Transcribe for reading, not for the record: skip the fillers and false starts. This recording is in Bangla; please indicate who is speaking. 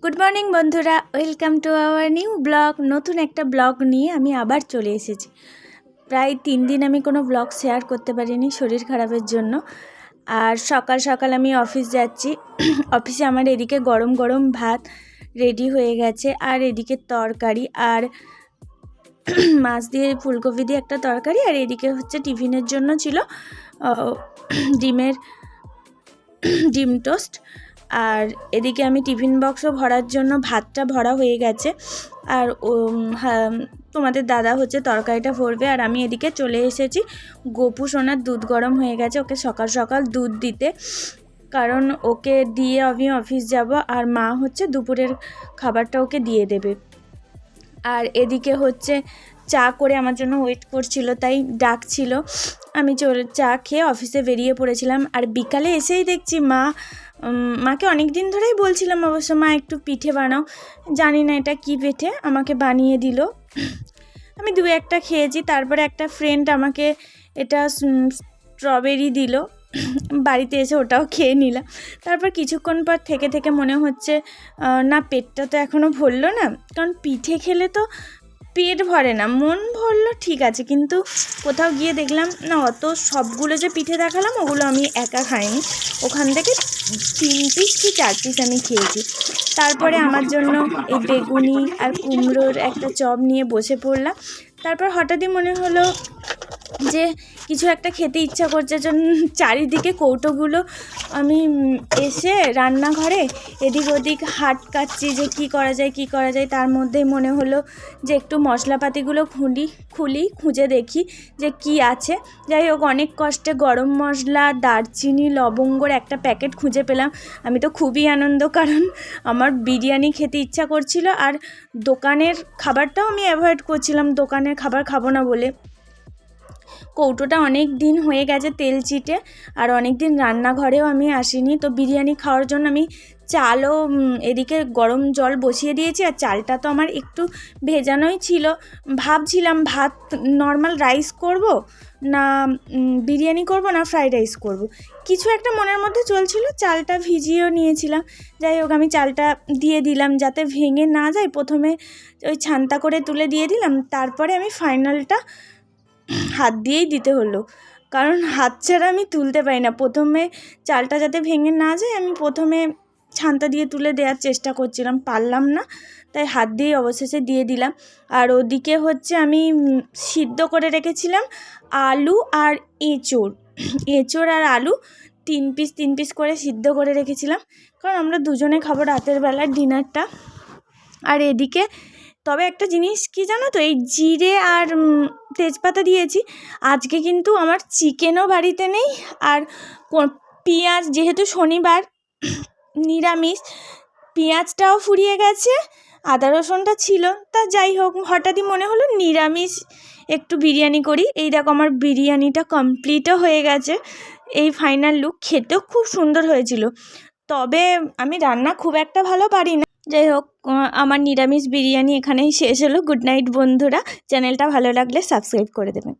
Speaker 1: গুড মর্নিং বন্ধুরা, welcome to our new blog. নতুন একটা ব্লগ নিয়ে আমি আবার চলে এসেছি। প্রায় 3 দিন আমি কোনো ব্লগ শেয়ার করতে পারিনি শরীর খারাপের জন্য। আর সকাল সকাল আমি অফিস যাচ্ছি। অফিসে আমার এদিকে গরম গরম ভাত রেডি হয়ে গেছে, আর এদিকে তরকারি আর মাছ দিয়ে ফুলকপি দিয়ে একটা তরকারি, আর এদিকে হচ্ছে টিফিনের জন্য ছিল ডিম টোস্ট। আর এদিকে আমি টিফিন বক্সও ভরার জন্য ভাতটা ভরা হয়ে গেছে, আর তোমাদের দাদা হচ্ছে তরকারিটা ভরবে। আর আমি এদিকে চলে এসেছি। গোপু সোনার দুধ গরম হয়ে গেছে, ওকে সকাল সকাল দুধ দিতে, কারণ ওকে দিয়ে আমি অফিস যাব, আর মা হচ্ছে দুপুরের খাবারটা ওকে দিয়ে দেবে। আর এদিকে হচ্ছে চা করে আমার জন্য ওয়েট করছিল, তাই ডাকছিল। আমি চা খেয়ে অফিসে বেরিয়ে পড়েছিলাম। আর বিকালে এসেই দেখছি মাকে অনেক দিন ধরেই বলছিলাম অবশ্য, মা একটু পিঠে বানাও। জানি না এটা কি পিঠে, আমাকে বানিয়ে দিল। আমি 2-1টা খেয়েছি। তারপরে একটা ফ্রেন্ড আমাকে এটা স্ট্রবেরি দিল, বাড়িতে এসে ওটাও খেয়ে নিলাম। তারপর কিছুক্ষণ পর থেকে মনে হচ্ছে না, পেটটা তো এখনও ভরলো না, কারণ পিঠে খেলে তো পেট ভরে না, মন ভরলো ঠিক আছে, কিন্তু কোথাও গিয়ে দেখলাম না, অত সবগুলো যে পিঠে দেখালাম ওগুলো আমি একা খাইনি, ওখান থেকে 3 পিস কি 4 পিস আমি খেয়েছি। তারপরে আমার জন্য এই বেগুনি আর কুমড়োর একটা চপ নিয়ে বসে পড়লাম। তারপর হঠাৎই মনে হলো যে কিছু একটা খেতে ইচ্ছা করছে। চারিদিকে কৌটোগুলো আমি এসে রান্নাঘরে এদিক ওদিক হাত কাটছি যে কি করা যায়। তার মধ্যেই মনে হলো যে একটু মশলাপাতিগুলো খুঁজে দেখি যে কি আছে। যাই হোক, অনেক কষ্টে গরম মশলা, দারচিনি, লবঙ্গর একটা প্যাকেট খুঁজে পেলাম। আমি তো খুবই আনন্দ, কারণ আমার বিরিয়ানি খেতে ইচ্ছা করছিল, আর দোকানের খাবারটাও আমি অ্যাভয়েড করছিলাম, দোকানের খাবার খাবো না বলে। কৌটোটা অনেক দিন হয়ে গেছে তেল চিটে, আর অনেক দিন রান্নাঘরেও আমি আসিনি। তো বিরিয়ানি খাওয়ার জন্য আমি চালও এদিকে গরম জল বসিয়ে দিয়েছি, আর চালটা তো আমার একটু ভেজানোই ছিল। ভাবছিলাম ভাত নর্মাল রাইস করব, না বিরিয়ানি করব, না ফ্রাইড রাইস করব, কিছু একটা মনের মধ্যে চলছিল। চালটা ভিজিয়েও নিয়েছিলাম। যাই হোক, আমি চালটা দিয়ে দিলাম যাতে ভেঙে না যায়। প্রথমে ওই ছান্তা করে তুলে দিয়ে দিলাম, তারপরে আমি ফাইনালটা হাত দিয়েই দিতে হলো, কারণ হাত ছাড়া আমি তুলতে পারি না। প্রথমে চালটা যাতে ভেঙে না যায়, আমি প্রথমে ছান্তা দিয়ে তুলে দেওয়ার চেষ্টা করছিলাম, পারলাম না, তাই হাত দিয়েই অবশেষে দিয়ে দিলাম। আর ওদিকে হচ্ছে আমি সিদ্ধ করে রেখেছিলাম আলু আর এঁচোড় আর আলু 3 পিস করে সিদ্ধ করে রেখেছিলাম, কারণ আমরা দুজনে খাবো রাতের বেলার ডিনারটা। আর এদিকে তবে একটা জিনিস কি জানো তো, এই জিরে আর তেজপাতা দিয়েছি। আজকে কিন্তু আমার চিকেনও বাড়িতে নেই, আর পেঁয়াজ, যেহেতু শনিবার নিরামিষ, পেঁয়াজটাও ফুরিয়ে গেছে, আদা রসুনটা ছিল। তা যাই হোক, হঠাৎই মনে হলো নিরামিষ একটু বিরিয়ানি করি। এই দেখো, আমার বিরিয়ানিটা কমপ্লিটও হয়ে গেছে। এই ফাইনাল লুক। খেতেও খুব সুন্দর হয়েছিল, তবে আমি রান্না খুব একটা ভালো পারি না। যাই হোক, আমার নিরামিষ বিরিয়ানি এখানেই শেষ হলো। গুড নাইট বন্ধুরা, চ্যানেলটা ভালো লাগলে সাবস্ক্রাইব করে দেবেন।